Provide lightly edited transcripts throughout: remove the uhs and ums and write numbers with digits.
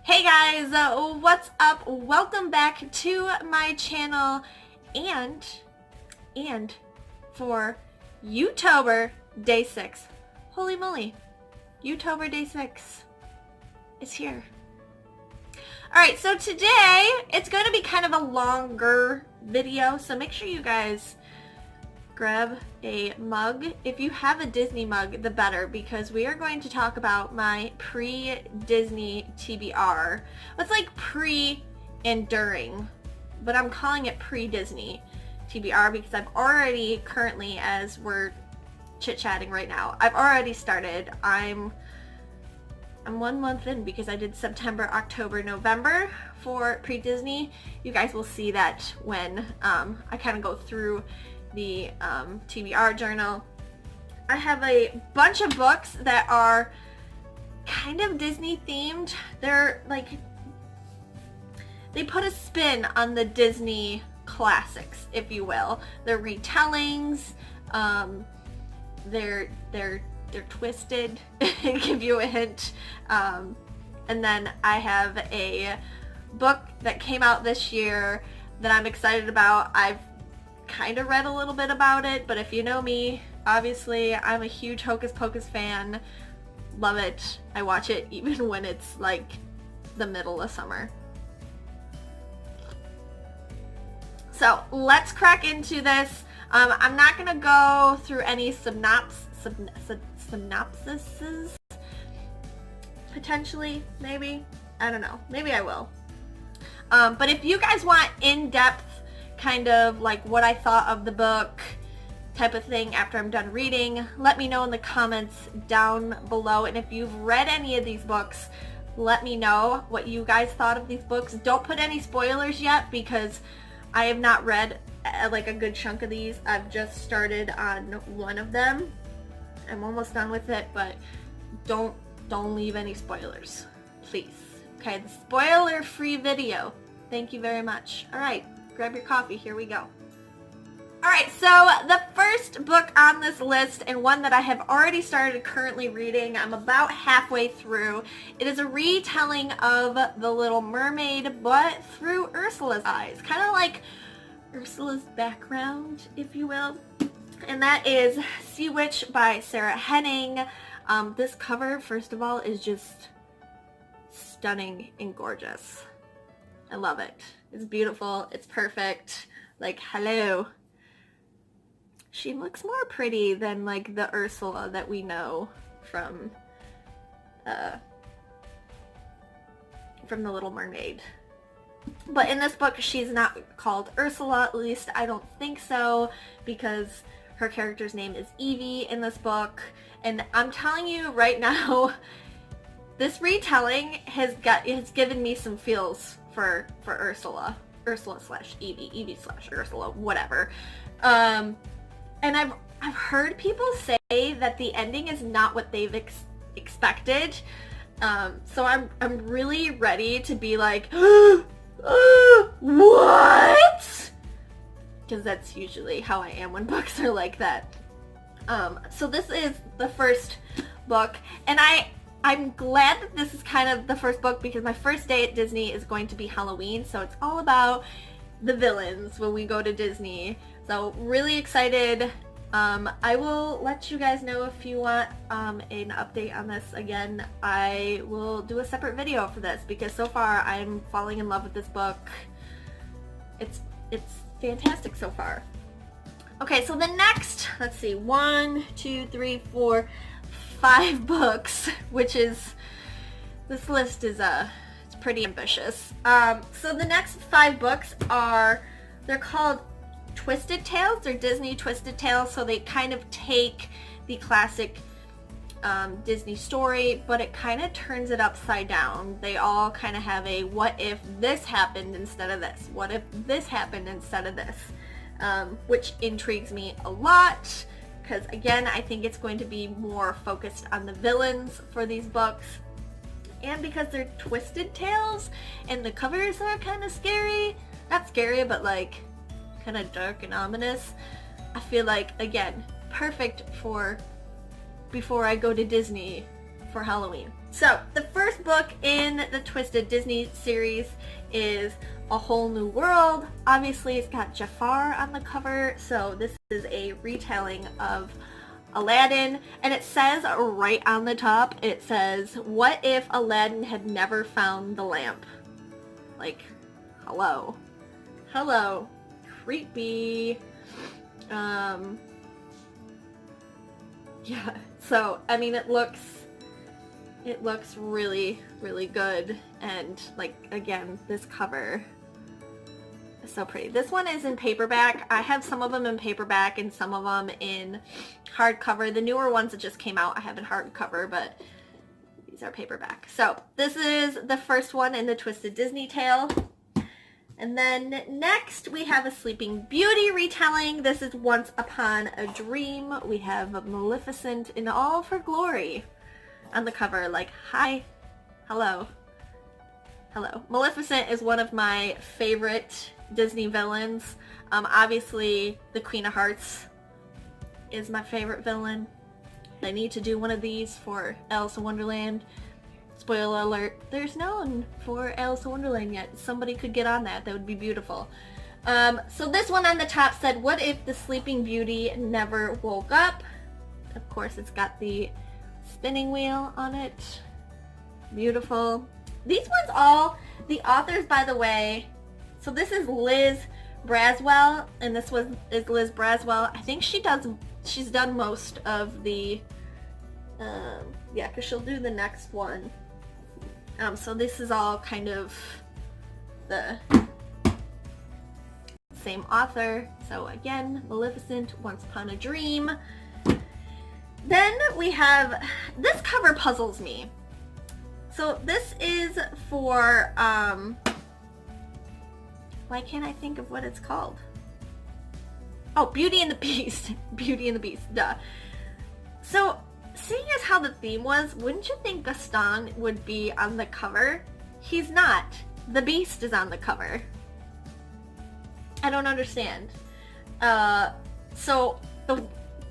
Hey guys, what's up? Welcome back to my channel and for YouTober Day 6. Holy moly, YouTober Day 6 is here. Alright, so today it's going to be kind of a longer video, so make sure you guys grab a mug. If you have a Disney mug, the better, because we are going to talk about my pre-Disney TBR. It's like pre and during, but I'm calling it pre-Disney TBR because I've already currently, as we're chit-chatting right now, I've already started. I'm 1 month in because I did September, October, November for pre-Disney. You guys will see that when I kind of go through the TBR journal. I have a bunch of books that are kind of Disney themed. They're like, they put a spin on the Disney classics, if you will. They're retellings, they're twisted, give you a hint. And then I have a book that came out this year that I'm excited about. I've kind of read a little bit about it, but if you know me, obviously I'm a huge Hocus Pocus fan. Love it. I watch it even when it's like the middle of summer. So let's crack into this. I'm not gonna go through any synopsises. Potentially, maybe. I don't know. Maybe I will. But if you guys want in-depth kind of like what I thought of the book type of thing after I'm done reading, let me know in the comments down below. And if you've read any of these books, let me know what you guys thought of these books. Don't put any spoilers yet because I have not read like a good chunk of these. I've just started on one of them. I'm almost done with it, but don't leave any spoilers, please. Okay, the spoiler-free video. Thank you very much. All right. Grab your coffee, here we go. Alright, so the first book on this list, and one that I have already started currently reading, I'm about halfway through. It is a retelling of The Little Mermaid, but through Ursula's eyes. Kind of like Ursula's background, if you will. And that is Sea Witch by Sarah Henning. This cover, first of all, is just stunning and gorgeous. I love it. It's beautiful. It's perfect. Like, hello. She looks more pretty than like the Ursula that we know from The Little Mermaid. But in this book, she's not called Ursula. At least I don't think so, because her character's name is Evie in this book. And I'm telling you right now, this retelling has given me some feels for Ursula slash Evie, Evie slash Ursula, whatever. And I've heard people say that the ending is not what they've expected. So I'm really ready to be like, what? Because that's usually how I am when books are like that. So this is the first book, and I'm glad that this is kind of the first book because my first day at Disney is going to be Halloween, so it's all about the villains when we go to Disney. So really excited. I will let you guys know if you want an update on this. Again, I will do a separate video for this because so far I'm falling in love with this book. It's fantastic so far. Okay, so the next, let's see, 1, 2, 3, 4, 5 books, which is, this list is it's pretty ambitious. So the next 5 books they're called Twisted Tales. They're Disney Twisted Tales, so they kind of take the classic Disney story, but it kind of turns it upside down. They all kind of have a what if this happened instead of this? What if this happened instead of this? Which intrigues me a lot. Because again, I think it's going to be more focused on the villains for these books. And because they're twisted tales and the covers are kind of scary. Not scary, but like kind of dark and ominous. I feel like, again, perfect for before I go to Disney for Halloween. So the first first book in the Twisted Disney series is A Whole New World. Obviously, it's got Jafar on the cover, so this is a retelling of Aladdin, and it says right on the top, it says, what if Aladdin had never found the lamp? Like, hello. Hello. Creepy. Yeah, so, I mean, it looks really, really good, and, like, again, this cover is so pretty. This one is in paperback. I have some of them in paperback and some of them in hardcover. The newer ones that just came out I have in hardcover, but these are paperback. So, this is the first one in the Twisted Disney tale. And then next we have a Sleeping Beauty retelling. This is Once Upon a Dream. We have Maleficent in all of her glory on the cover. Like, hi, hello, hello. Maleficent is one of my favorite Disney villains. Obviously, the Queen of Hearts is my favorite villain. They need to do one of these for Alice in Wonderland. Spoiler alert, there's no one for Alice in Wonderland yet. Somebody could get on that. That would be beautiful. So this one on the top said, what if the Sleeping Beauty never woke up? Of course, it's got the spinning wheel on it. Beautiful. These ones all, the authors, by the way, so this is Liz Braswell, and this is Liz Braswell. I think she's done most of the, yeah, because she'll do the next one. So this is all kind of the same author. So again, Maleficent, Once Upon a Dream. Then we have, this cover puzzles me. So this is for, why can't I think of what it's called? Oh, Beauty and the Beast. Beauty and the Beast, duh. So, seeing as how the theme was, wouldn't you think Gaston would be on the cover? He's not. The Beast is on the cover. I don't understand. So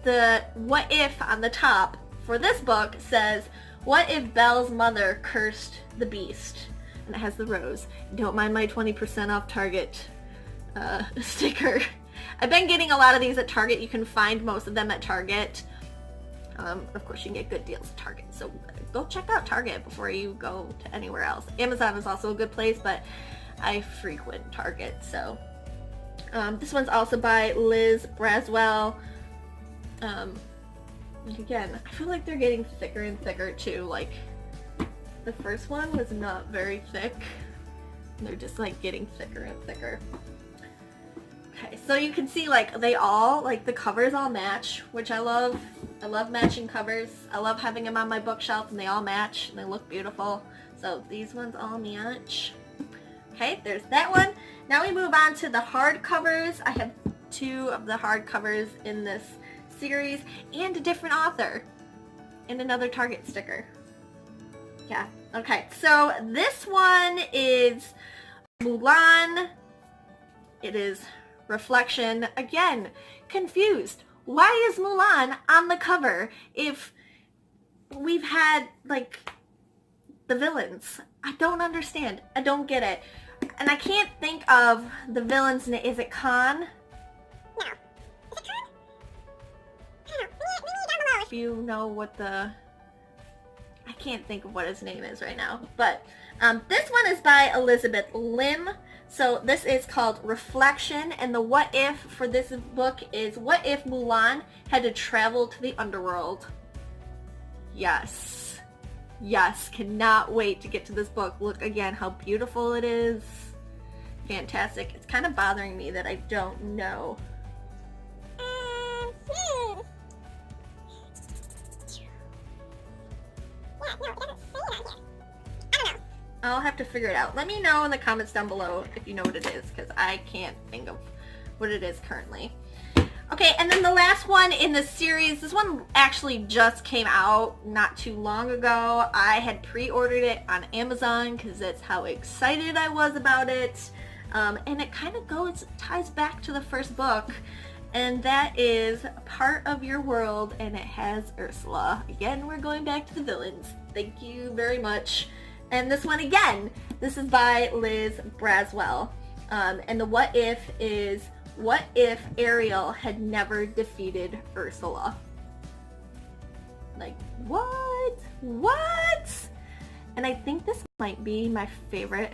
the what if on the top for this book says, what if Belle's mother cursed the Beast? And it has the rose. Don't mind my 20% off Target sticker. I've been getting a lot of these at Target. You can find most of them at Target. Of course, you can get good deals at Target, so go check out Target before you go to anywhere else. Amazon is also a good place, but I frequent Target, so. This one's also by Liz Braswell. Again, I feel like they're getting thicker and thicker, too. Like, the first one was not very thick. They're just, like, getting thicker and thicker. Okay, so you can see, like, they all, like, the covers all match, which I love. I love matching covers. I love having them on my bookshelf, and they all match, and they look beautiful. So these ones all match. Okay, there's that one. Now we move on to the hardcovers. I have 2 of the hardcovers in this series, and a different author, and another Target sticker. Yeah, okay, so this one is Mulan. It is Reflection. Again, confused. Why is Mulan on the cover if we've had, like, the villains? I don't understand. I don't get it. And I can't think of the villain's name. Is it Khan? No. Is it Khan? I don't know. Leave me down below. If you know what the... I can't think of what his name is right now. But this one is by Elizabeth Lim. So this is called Reflection, and the what if for this book is, what if Mulan had to travel to the underworld? Yes. Yes, cannot wait to get to this book. Look again how beautiful it is. Fantastic. It's kind of bothering me that I don't know. Yeah, no, it doesn't say that here. I don't know. I'll have to figure it out. Let me know in the comments down below if you know what it is, because I can't think of what it is currently. Okay, and then the last one in the series, this one actually just came out not too long ago. I had pre-ordered it on Amazon because that's how excited I was about it. And it kind of ties back to the first book, and that is Part of Your World, and it has Ursula. Again, we're going back to the villains. Thank you very much. And this one again, this is by Liz Braswell. And the what if is, what if Ariel had never defeated Ursula? Like, what? What? And I think this might be my favorite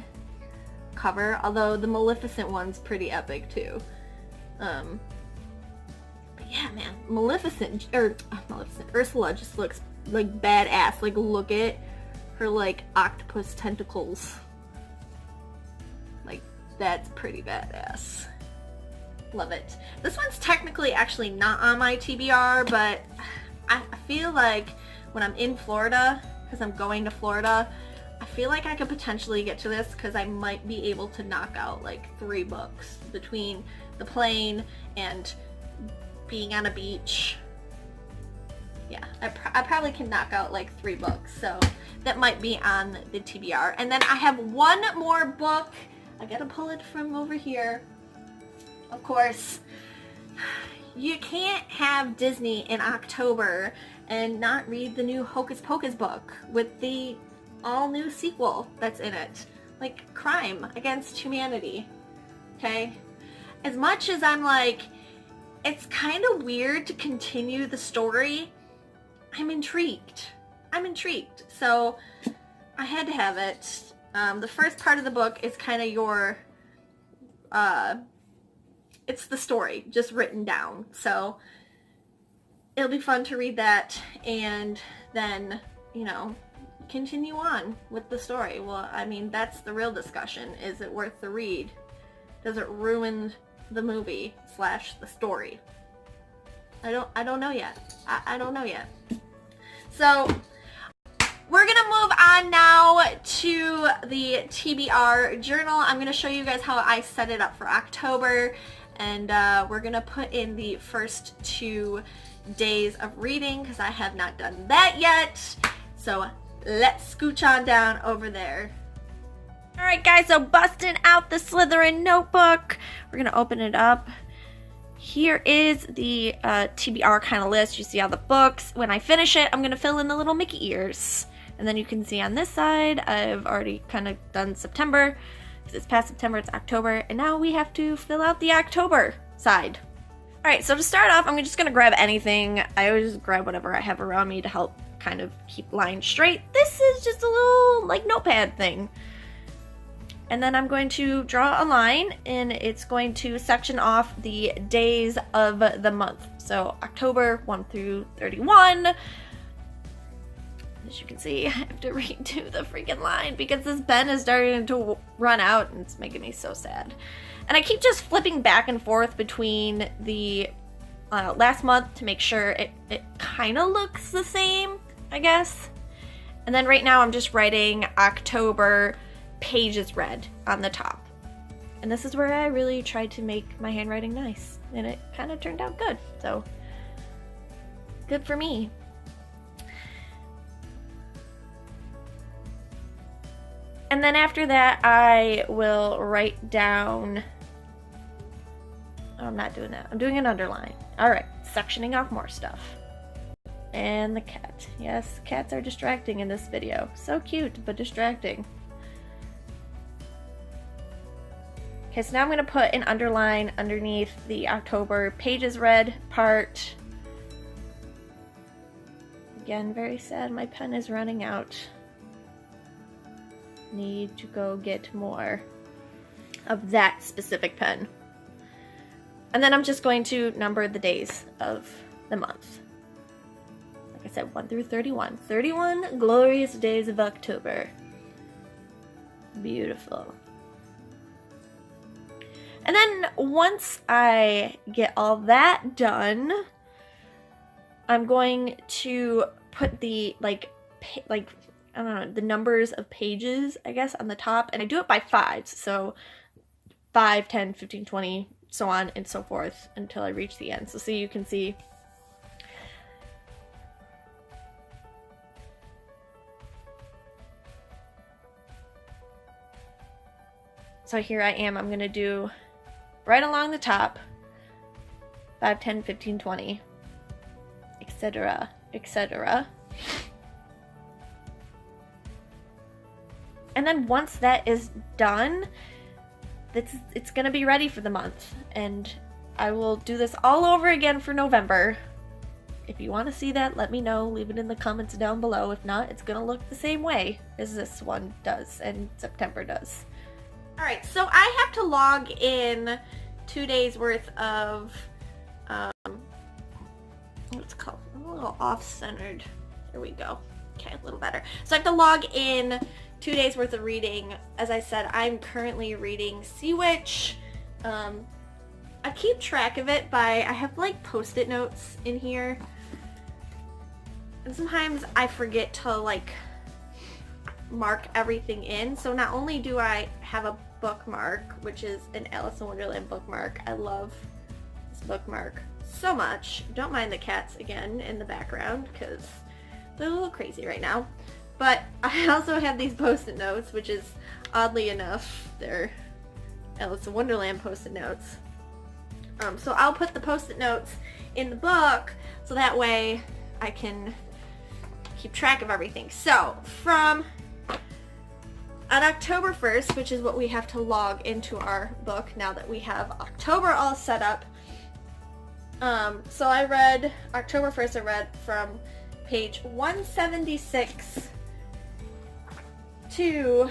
cover, although the Maleficent one's pretty epic too. But yeah, man, Ursula just looks like badass. Like, look at her like octopus tentacles. Like, that's pretty badass. Love it. This one's technically actually not on my TBR, but I feel like when I'm in Florida, because I'm going to Florida, I feel like I could potentially get to this because I might be able to knock out like 3 books between the plane and being on a beach. Yeah, I probably can knock out like 3 books, so that might be on the TBR. And then I have one more book. I gotta pull it from over here. Of course, you can't have Disney in October and not read the new Hocus Pocus book with the all-new sequel that's in it. Like, crime against humanity. Okay? As much as I'm like, it's kind of weird to continue the story, I'm intrigued. I'm intrigued. So, I had to have it. The first part of the book is kind of your, it's the story, just written down. So, it'll be fun to read that and then, you know, continue on with the story. Well, I mean, that's the real discussion. Is it worth the read? Does it ruin the movie / the story? I don't know yet. I don't know yet. So, we're gonna move on now to the TBR journal. I'm gonna show you guys how I set it up for October, and we're gonna put in the first 2 days of reading because I have not done that yet. So let's scooch on down over there. Alright guys, so busting out the Slytherin notebook. We're gonna open it up. Here is the TBR kind of list. You see all the books. When I finish it, I'm gonna fill in the little Mickey ears. And then you can see on this side, I've already kind of done September. Because it's past September, it's October. And now we have to fill out the October side. Alright, so to start off, I'm just going to grab anything. I always grab whatever I have around me to help kind of keep lines straight. This is just a little, like, notepad thing. And then I'm going to draw a line, and it's going to section off the days of the month. So October 1 through 31. As you can see, I have to redo the freaking line because this pen is starting to run out and it's making me so sad. And I keep just flipping back and forth between the last month to make sure it kind of looks the same, I guess. And then right now I'm just writing October pages read on the top. And this is where I really tried to make my handwriting nice. And it kind of turned out good. So, good for me. And then after that, I will write down... Oh, I'm not doing that. I'm doing an underline. Alright, sectioning off more stuff. And the cat. Yes, cats are distracting in this video. So cute, but distracting. Okay, so now I'm going to put an underline underneath the October pages read part. Again, very sad. My pen is running out. Need to go get more of that specific pen. And then I'm just going to number the days of the month. Like I said, 1 through 31. 31 glorious days of October. Beautiful. And then once I get all that done, I'm going to put the I don't know, the numbers of pages, I guess, on the top. And I do it by 5s. So 5, 10, 15, 20, so on and so forth until I reach the end. So you can see. So here I am. I'm going to do right along the top 5, 10, 15, 20, etc., etc. And then once that is done, it's gonna be ready for the month. And I will do this all over again for November. If you want to see that, let me know. Leave it in the comments down below. If not, it's gonna look the same way as this one does and September does. Alright, so I have to log in 2 days worth of, what's it called? I'm a little off-centered. There we go. Okay, a little better. So I have to log in 2 days worth of reading. As I said, I'm currently reading Sea Witch. I keep track of it by, I have like post-it notes in here. And sometimes I forget to like mark everything in. So not only do I have a bookmark, which is an Alice in Wonderland bookmark. I love this bookmark so much. Don't mind the cats again in the background because they're a little crazy right now. But I also have these post-it notes, which is oddly enough, they're Alice in Wonderland post-it notes. So I'll put the post-it notes in the book so that way I can keep track of everything. So on October 1st, which is what we have to log into our book now that we have October all set up. So I read, October 1st I read from page 176 to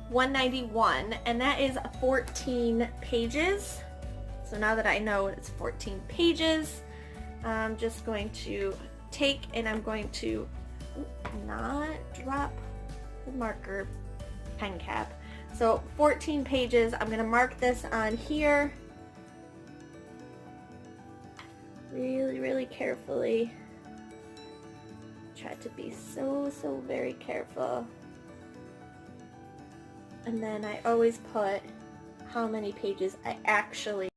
191, and that is 14 pages. So now that I know it's 14 pages, I'm just going to take and I'm going to not drop the marker pen cap. So 14 pages, I'm going to mark this on here really carefully. Try to be so very careful. And then I always put how many pages I actually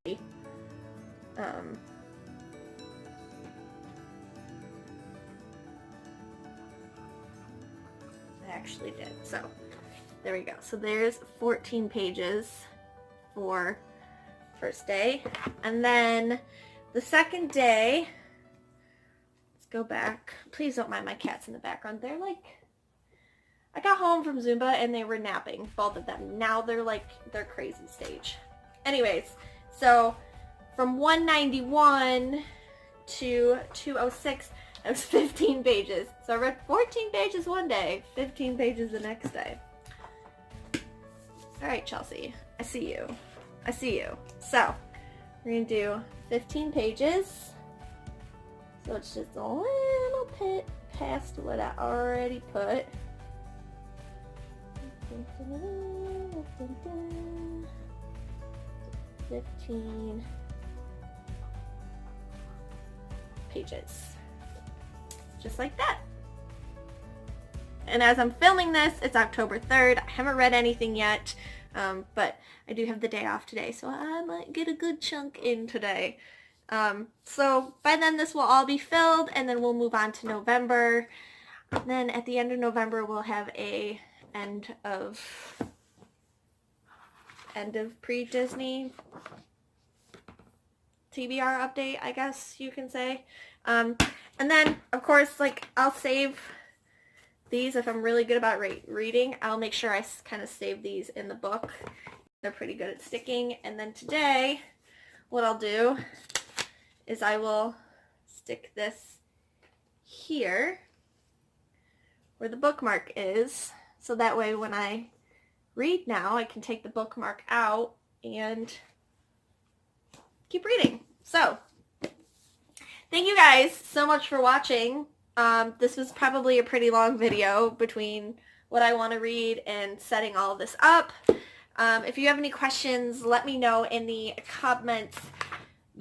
did. So there we go. So there's 14 pages for first day. And then the second day, let's go back. Please don't mind my cats in the background. They're like, I got home from Zumba and they were napping, both of them. Now they're like, they're crazy stage. Anyways, so from 191 to 206, that was 15 pages. So I read 14 pages one day, 15 pages the next day. Alright, Chelsea, I see you. I see you. So, we're going to do 15 pages. So it's just a little bit past what I already put. 15 pages. Just like that. And as I'm filming this, it's October 3rd. I haven't read anything yet, but I do have the day off today, so I might get a good chunk in today. So by then this will all be filled, and then we'll move on to November. And then at the end of November, we'll have a end of pre-Disney TBR update, I guess you can say. And then, of course, like, I'll save these if I'm really good about reading. I'll make sure I kind of save these in the book. They're pretty good at sticking. And then today, what I'll do is I will stick this here where the bookmark is. So that way when I read now, I can take the bookmark out and keep reading. So, thank you guys so much for watching. This was probably a pretty long video between what I want to read and setting all of this up. If you have any questions, let me know in the comments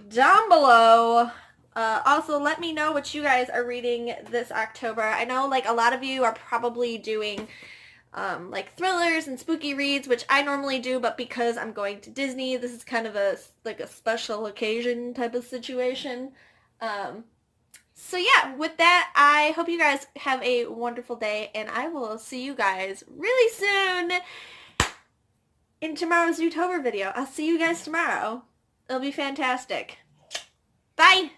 down below. Also, let me know what you guys are reading this October. I know like a lot of you are probably doing like thrillers and spooky reads, which I normally do, but because I'm going to Disney, this is kind of a special occasion type of situation. So yeah, with that, I hope you guys have a wonderful day, and I will see you guys really soon in tomorrow's YouTober video. I'll see you guys tomorrow. It'll be fantastic. Bye!